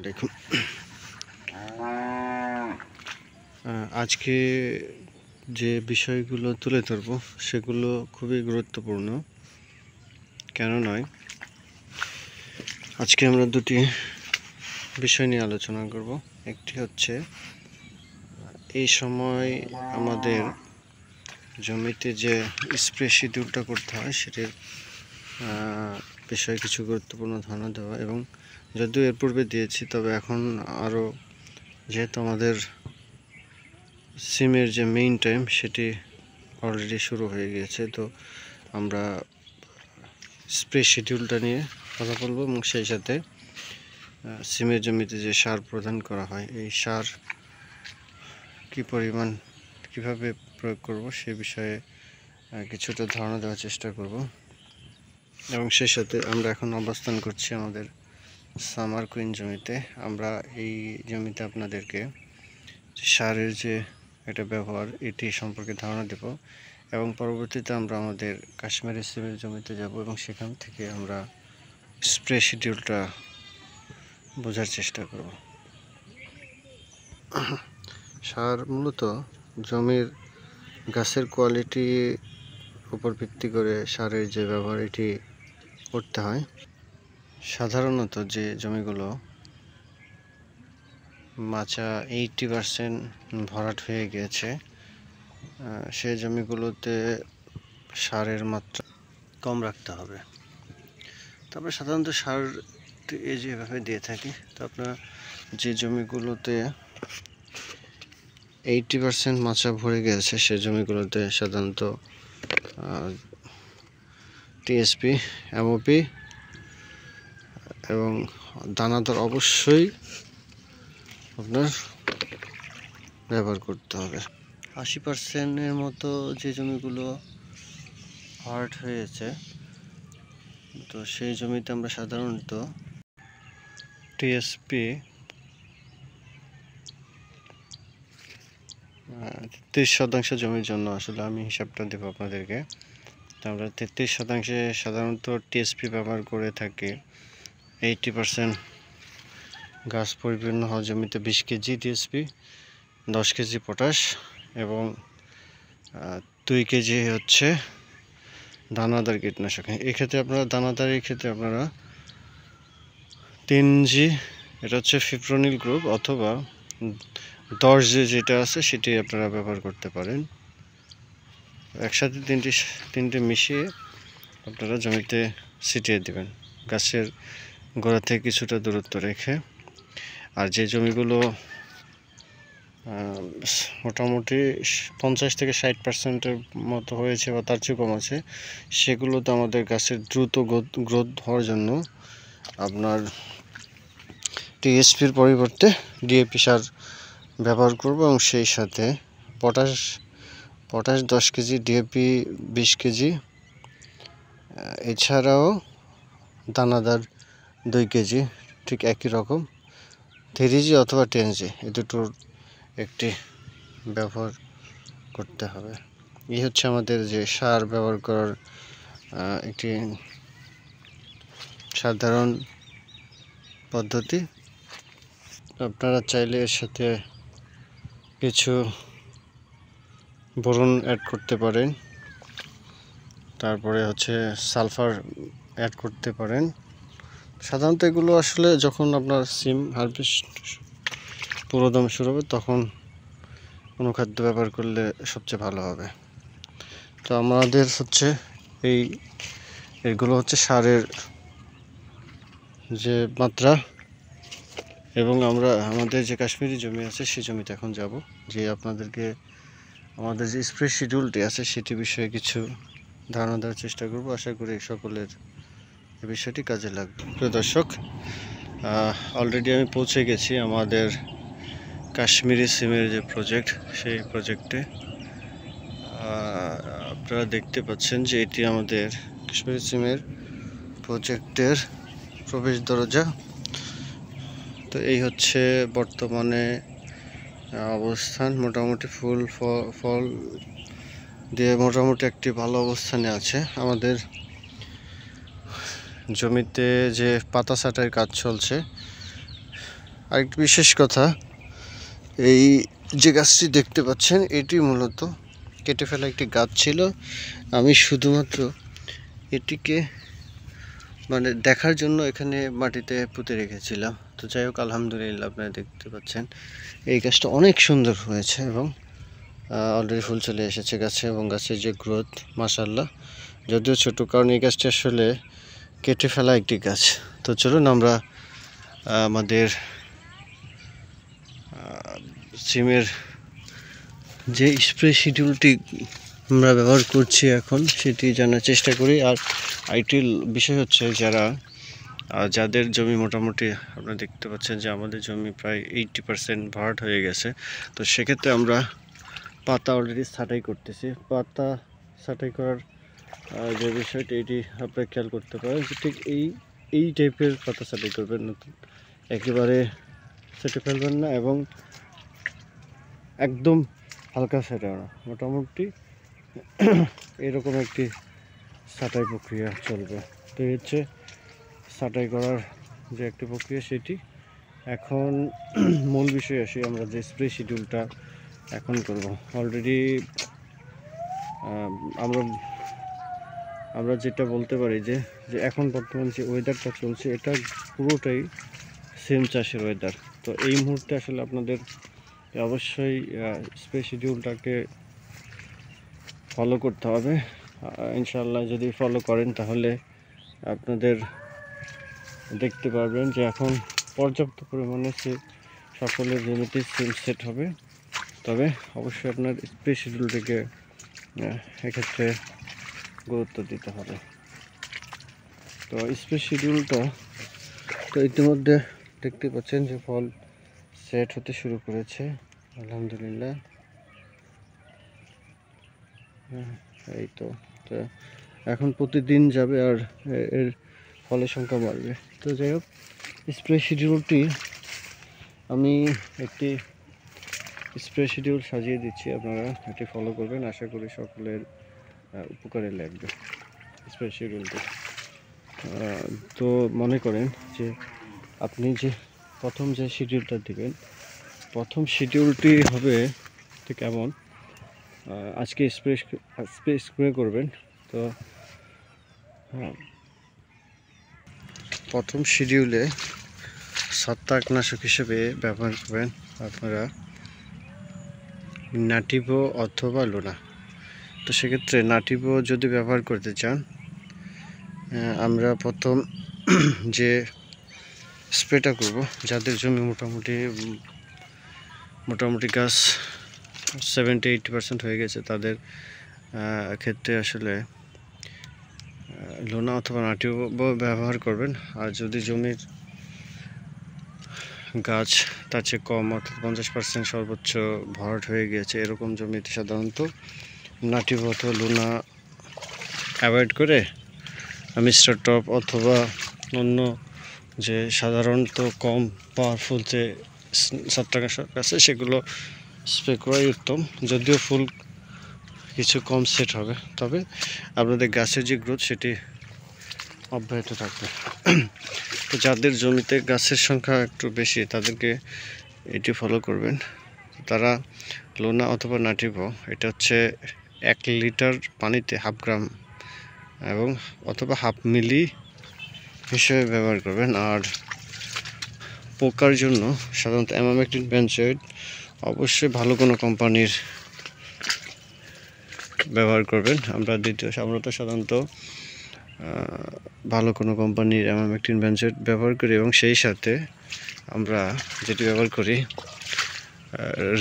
দেখুন আজকে যে বিষয়গুলো তুলে ধরব সেগুলো খুবই গুরুত্বপূর্ণ। কেন নয়, আজকে আমরা দুটি বিষয় নিয়ে আলোচনা করব। একটি হচ্ছে এই সময় আমাদের জমিতে যে স্প্রে শিডিউলটা করতে হয় সেটির বিষয়ে কিছু গুরুত্বপূর্ণ ধারণা দেওয়া, এবং যদিও এর পূর্বে দিয়েছি তবে এখন আরও, যেহেতু আমাদের সিমের যে মেইন টাইম সেটি অলরেডি শুরু হয়ে গিয়েছে, তো আমরা স্প্রে শিডিউলটা নিয়ে কথা বলবো এবং সেই সাথে সিমের জমিতে যে সার প্রদান করা হয় এই সার কী পরিমাণ কিভাবে প্রয়োগ করব সে বিষয়ে কিছুটা ধারণা দেওয়ার চেষ্টা করব। এবং সেই সাথে আমরা এখন অবস্থান করছি আমাদের সামার কুইন জমিতে। আমরা এই জমিতে আপনাদেরকে সারের যে একটা ব্যবহার এটি সম্পর্কে ধারণা দেব, এবং পরবর্তীতে আমরা আমাদের কাশ্মীরি সিমের জমিতে যাব এবং সেখান থেকে আমরা স্প্রে শিডিউলটা বোঝার চেষ্টা করব। সার মূলত জমির গাছের কোয়ালিটির উপর ভিত্তি করে সারের যে ব্যবহার এটি করতে হয়। সাধারণত যে জমিগুলো মাচা 80% ভরাট হয়ে গিয়েছে সেই জমিগুলোতে সারের মাত্রা কম রাখতে হবে। তারপরে সাধারণত সার যেভাবে দিয়ে থাকি, তো আপনার যে জমিগুলোতে 80% মাচা ভরে গেছে সেই জমিগুলোতে সাধারণত টিএসপি, এমওপি এবং দানাদার অবশ্যই আপনার ব্যবহার করতে হবে। 80%-এর মতো যে জমিগুলো হার্ড হয়েছে, তো সেই জমিতে আমরা সাধারণত টিএসপি 33% জমির জন্য, আসলে আমি হিসাবটা দেবো আপনাদেরকে। তো আমরা 33%-এ সাধারণত টিএসপি ব্যবহার করে থাকি। 80% গাছ পরিপূর্ণ হওয়া জমিতে 20 কেজি টিএসপি, 10 কেজি পটাশ এবং 2 কেজি হচ্ছে দানাদার কীটনাশক। এক্ষেত্রে আপনারা দানাদারের ক্ষেত্রে আপনারা 3G, এটা হচ্ছে ফিপ্রোনিল গ্রুপ, অথবা 10G যেটা আছে সেটি আপনারা ব্যবহার করতে পারেন। একসাথে তিনটে মিশিয়ে আপনারা জমিতে ছিটিয়ে দেবেন, গাছের গোড়া থেকে কিছুটা দূরত্ব রেখে। আর যে জমিগুলো মোটামুটি 50 থেকে 60%-এর মতো হয়েছে বা তার চেয়ে কম আছে, সেগুলোতে আমাদের গাছের দ্রুত গ্রোথ হওয়ার জন্য আপনার টিএসপির পরিবর্তে ডিএপি সার ব্যবহার করব, এবং সেই সাথে পটাশ 10 কেজি, ডিএপি 20 কেজি, এছাড়াও দানাদার 2 কেজি, ঠিক একই রকম 3G অথবা 10G, এই দুটোর একটি ব্যবহার করতে হবে। এই হচ্ছে আমাদের যে সার ব্যবহার করার একটি সাধারণ পদ্ধতি। আপনারা চাইলে এর সাথে কিছু বোরন অ্যাড করতে পারেন, তারপরে হচ্ছে সালফার অ্যাড করতে পারেন। সাধারণত এগুলো আসলে যখন আপনার সিম হারভেস্ট পুরোদম শুরু হবে তখন অনুখাদ্য ব্যবহার করলে সবচেয়ে ভালো হবে। তো আমাদের হচ্ছে এগুলো হচ্ছে সারের যে মাত্রা, এবং আমরা আমাদের যে কাশ্মীরি জমি আছে সেই জমিতে এখন যাব, যে আপনাদেরকে আমাদের যে স্প্রে শিডিউলটি আছে সেটি বিষয়ে কিছু ধারণা দেওয়ার চেষ্টা করব। আশা করি সকলের এই বিষয়টি কাজে লাগবে। প্রিয় দর্শক, অলরেডি আমি পৌঁছে গেছি আমাদের কাশ্মীরি সিমের যে প্রজেক্ট, সেই প্রজেক্টে। আপনারা দেখতে পাচ্ছেন যে এটি আমাদের কাশ্মীরি সিমের প্রজেক্টের প্রবেশ দরজা। তো এই হচ্ছে বর্তমানে অবস্থান। মোটামুটি ফল দিয়ে মোটামুটি একটি ভালো অবস্থানে আছে। আমাদের জমিতে যে পাতা ছাঁটাইয়ের কাজ চলছে আরেকটি বিশেষ কথা, এই যে গাছটি দেখতে পাচ্ছেন এটি মূলত কেটে ফেলা একটি গাছ ছিল। আমি শুধুমাত্র এটিকে মানে দেখার জন্য এখানে মাটিতে পুঁতে রেখেছিলাম। তো যাই হোক, আলহামদুলিল্লাহ আপনারা দেখতে পাচ্ছেন এই গাছটা অনেক সুন্দর হয়েছে এবং অলরেডি ফুল চলে এসেছে গাছে, এবং গাছের যে গ্রোথ মাশাআল্লাহ, যদিও ছোট, কারণ এই গাছটি আসলে কেটে ফেলা একটি গাছ। তো চলুন আমরা আমাদের সিমের যে স্প্রে শিডিউলটি আমরা ব্যবহার করছি এখন সেটি জানার চেষ্টা করি। আর আইটির বিষয় হচ্ছে যাদের জমি মোটামুটি আপনারা দেখতে পাচ্ছেন যে আমাদের জমি প্রায় 80% ভার্ট হয়ে গেছে। তো সেক্ষেত্রে আমরা পাতা অলরেডি ছাঁটাই করতেছি। পাতা ছাঁটাই করার যে বিষয়টি, এটি আপনারা খেয়াল করতে পারেন যে ঠিক এই টাইপের পাতা ছাঁটাই করবেন, নতুন একেবারে সেটে ফেলবেন না এবং একদম হালকা ছাঁটাই না, মোটামুটি এরকম একটি ছাঁটাই প্রক্রিয়া চলবে। তো এই হচ্ছে ছাঁটাই করার যে একটি প্রক্রিয়া সেটি। এখন মূল বিষয় আসি, আমরা যে স্প্রে শিডিউলটা এখন করব। অলরেডি আমরা যেটা বলতে পারি যে এখন বর্তমান যে ওয়েদারটা চলছে এটা পুরোটাই সিম চাষের ওয়েদার। তো এই মুহূর্তে আসলে আপনাদের অবশ্যই স্প্রে শিডিউলটাকে ফলো করতে হবে। ইনশাআল্লাহ যদি ফলো করেন তাহলে আপনাদের দেখতে পারবেন যে এখন পর্যাপ্ত পরিমাণে সকলের জমিতে সিম সেট হবে। তবে অবশ্যই আপনার স্প্রে শিডিউলটিকে এক্ষেত্রে গুরুত্ব দিতে হবে। তো স্প্রে শিডিউলটা তো ইতিমধ্যে দেখতে পাচ্ছেন যে ফল সেট হতে শুরু করেছে, আলহামদুলিল্লাহ। এই তো এখন প্রতিদিন যাবে আর এর ফলের সংখ্যা বাড়বে। তো যাই হোক, স্প্রে শিডিউলটি আমি একটি স্প্রে শিডিউল সাজিয়ে দিচ্ছি, আপনারা এটি ফলো করবেন। আশা করি সকলের উপকারে লাগবে স্প্রে শিডিউলটি। তো মনে করেন যে আপনি যে প্রথম যে শিডিউলটা দিবেন, প্রথম শিডিউলটি হবে ঠিক এমন, আজকে স্প্রে করবেন। তো প্রথম শিডিউলে ছত্রাকনাশক হিসেবে ব্যবহার করবেন আপনারা নাটিভো অথবা লোনা। তো সেক্ষেত্রে নাটিভো যদি ব্যবহার করতে চান, আমরা প্রথম যে স্প্রেটা করব, যাদের জমি মোটামুটি গাছ 70-80% হয়ে গেছে, তাদের ক্ষেত্রে আসলে লোনা অথবা নাটিভো ব্যবহার করবেন। আর যদি জমির গাছ তার চেয়ে কম, অর্থাৎ 50% সর্বোচ্চ ভরাট হয়ে গিয়েছে, এরকম জমিতে সাধারণত নাটিভো অথবা লোনা অ্যাভয়েড করে মিস্টার টপ অথবা অন্য যে সাধারণত কম পাওয়ারফুল যে ছত্রাকনাশক আছে সেগুলো স্প্রে করাই উত্তম। যদিও ফুল কিছু কম সেট হবে, তবে আপনাদের গাছের যে গ্রোথ সেটি অব্যাহত থাকবে। তো যাদের জমিতে গাছের সংখ্যা একটু বেশি তাদেরকে এটি ফলো করবেন। তারা লোনা অথবা নাটিভো, এটা হচ্ছে 1 লিটার পানিতে 1/2 গ্রাম এবং অথবা 1/2 মিলি হিসেবে ব্যবহার করবেন। আর পোকার জন্য সাধারণত অ্যামামেকটিন বেনজয়েড, অবশ্যই ভালো কোনো কোম্পানির ব্যবহার করবেন। আমরা তো সাধারণত ভালো কোনো কোম্পানির অ্যামামেকটিন বেনজয়েড ব্যবহার করি, এবং সেই সাথে আমরা যেটি ব্যবহার করি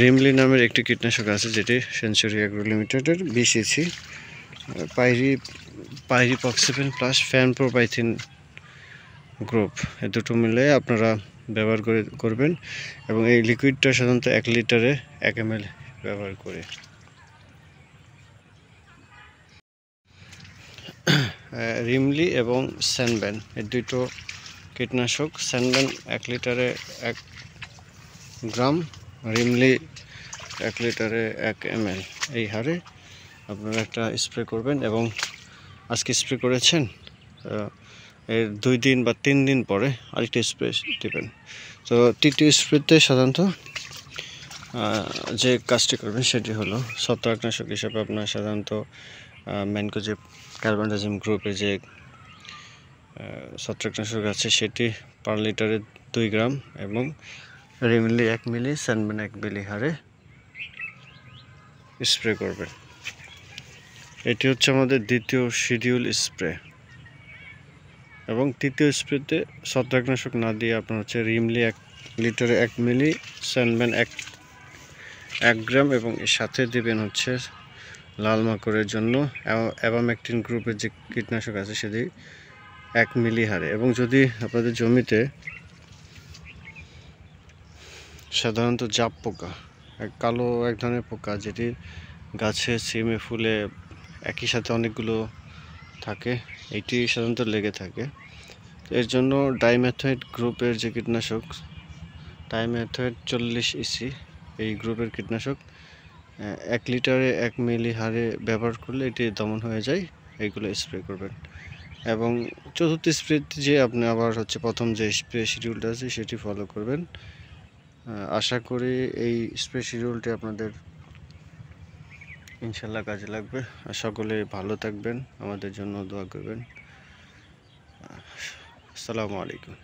রিমলি নামের একটি কীটনাশক আছে, যেটি সেঞ্চুরি অ্যাগ্রো লিমিটেডের 20 ইসি পাইরিপক্সিফেন প্লাস ফ্যানপ্রোপাইথিন গ্রুপ, এই দুটো মিলে আপনারা ব্যবহার করবেন। এবং এই লিকুইডটা সাধারণত 1 লিটারে 1 ml ব্যবহার করে। রিমলি এবং স্যানব্যান, এই দুটো কীটনাশক, স্যানব্যান 1 লিটারে 1 গ্রাম, রিমলি 1 লিটারে 1 ml, এই হারে আপনারা একটা স্প্রে করবেন। এবং আজকে স্প্রে করেছেন, এর 2 দিন বা 3 দিন পরে আরেকটা স্প্রে দেবেন। তো তৃতীয় স্প্রেতে সাধারণত যে কাজটি করবেন সেটি হলো ছত্রাকনাশক হিসেবে আপনার সাধারণত ম্যানকোজেব কার্বনডাজিম গ্রুপের যে ছত্রাকনাশক আছে সেটি পার লিটারে 2 গ্রাম এবং রিমিলি 1 মিলি, স্যানবেন 1 মিলি হারে স্প্রে করবেন। এটি হচ্ছে আমাদের দ্বিতীয় শিডিউল স্প্রে। এবং তৃতীয় স্প্রেতে ছত্রাকনাশক না দিয়ে আপনার হচ্ছে রিমলি 1 লিটারে 1 মিলি, স্যানবেন 1 গ্রাম এবং এর সাথে দেবেন হচ্ছে লাল মাকড়ের জন্য অ্যাবামেকটিন গ্রুপের যে কীটনাশক আছে সেটি 1 মিলি হারে। এবং যদি আপনাদের জমিতে সাধারণত জাপ পোকা, কালো এক ধরনের পোকা যেটি গাছে সিমে ফুলে একই সাথে অনেকগুলো থাকে, এটি সাধারণত লেগে থাকে। এর জন্য ডাইমেথয়েড গ্রুপের যে কীটনাশক ডাইমেথয়েড 40 ইসি এই গ্রুপের কীটনাশক 1 লিটারে 1 মিলি হারে ব্যবহার করলে এটি দমন হয়ে যায়। এইগুলো স্প্রে করবেন। এবং চতুর্থ স্প্রে যে আপনি আবার হচ্ছে প্রথম যে স্প্রে শিডিউলটা আছে সেটি ফলো করবেন। আশা করি এই স্প্রে শিডিউলটি আপনাদের ইনশাল্লাহ কাজে লাগবে। সকলে ভালো থাকবেন, আমাদের জন্য দোয়া করবেন। আসসালামু আলাইকুম।